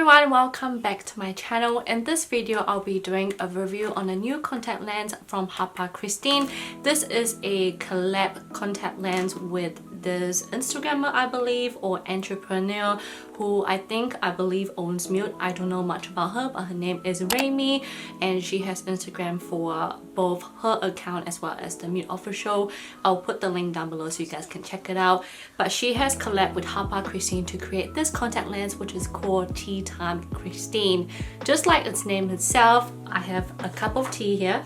everyone, welcome back to my channel. In this video, I'll be doing a review on a new contact lens from Hapa Kristin. This is a collab contact lens with this Instagrammer, I believe, or entrepreneur who I believe owns Mute. I don't know much about her, but her name is Raimi and she has Instagram for both her account as well as the Mute official. I'll put the link down below so you guys can check it out. But she has collabed with Hapa Kristin to create this contact lens, which is called Teatime Kristin. Just like its name itself, I have a cup of tea here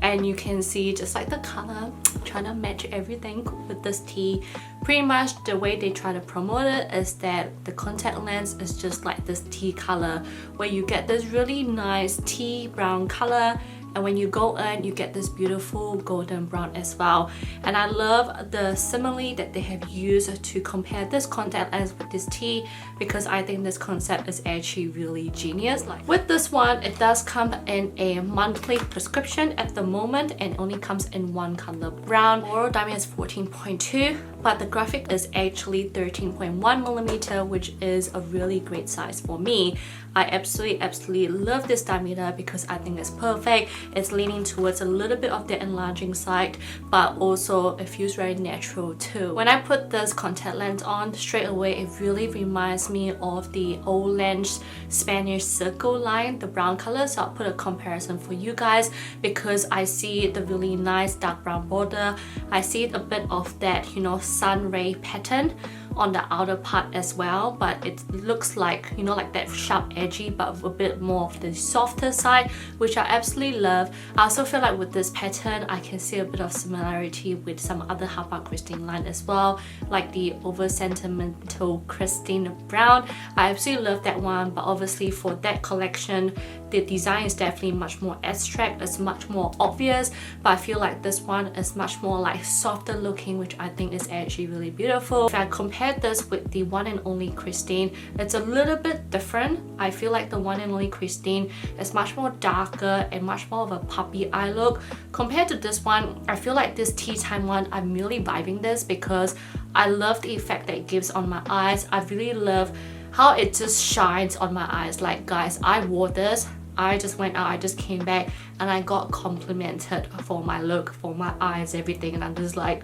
and you can see just like the color, trying to match everything with this tea. Pretty much the way they try to promote it is that the contact lens is just like this tea color, where you get this really nice tea brown color, and when you go in you get this beautiful golden brown as well. And I love the simile that they have used to compare this contact lens with this tea, because I think this concept is actually really genius. Like with this one, it does come in a monthly prescription at the moment and only comes in one color, brown. Oral diameter is 14.2, but the graphic is actually 13.1mm, which is a really great size for me. I absolutely love this diameter because I think it's perfect. It's leaning towards a little bit of the enlarging side, but also it feels very natural too. When I put this contact lens on, straight away it really reminds me of the OLENS Spanish circle line, the brown color. So I'll put a comparison for you guys, because I see the really nice dark brown border. I see a bit of that, you know, sun ray pattern on the outer part as well, but it looks like, you know, like that sharp edgy but a bit more of the softer side, which I absolutely love. I also feel like with this pattern I can see a bit of similarity with some other Hapa Kristin line as well, like the OVERSENTIMENTAL Kristin brown. I absolutely love that one, but obviously for that collection the design is definitely much more abstract, it's much more obvious, but I feel like this one is much more like softer looking, which I think is actually really beautiful. If I compare this with the one and only Kristin, it's a little bit different. I feel like the one and only Kristin is much more darker and much more of a puppy eye look. Compared to this one, I feel like this tea time one, I'm really vibing this because I love the effect that it gives on my eyes. I really love how it just shines on my eyes. Like guys, I wore this, I just went out, I just came back and I got complimented for my look, for my eyes, everything, and I'm just like,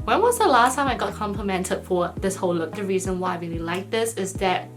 when was the last time I got complimented for this whole look? The reason why I really like this is that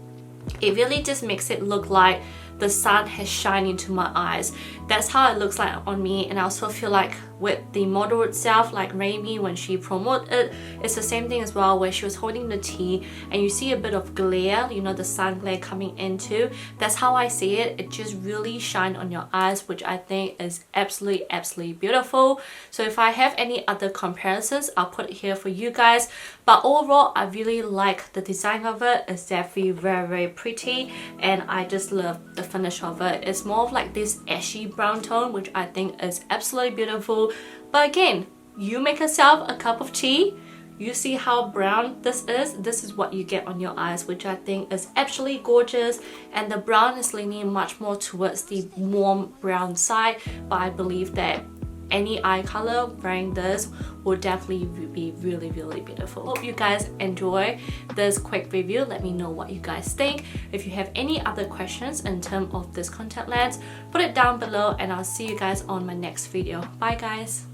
it really just makes it look like the sun has shined into my eyes. That's how it looks like on me. And I also feel like with the model itself, like Raimi, when she promoted it, it's the same thing as well, where she was holding the tea and you see a bit of glare, you know, the sun glare coming into. That's how I see it. It just really shines on your eyes, which I think is absolutely beautiful. So if I have any other comparisons, I'll put it here for you guys. But overall, I really like the design of it. It's definitely very pretty, and I just love the finish of it. It's more of like this ashy brown tone, which I think is absolutely beautiful. But again, you make yourself a cup of tea, you see how brown this is what you get on your eyes, which I think is absolutely gorgeous. And the brown is leaning much more towards the warm brown side, but I believe that any eye color wearing this will definitely be really beautiful. Hope you guys enjoy this quick review. Let me know what you guys think. If you have any other questions in terms of this contact lens, put it down below and I'll see you guys on my next video. Bye guys.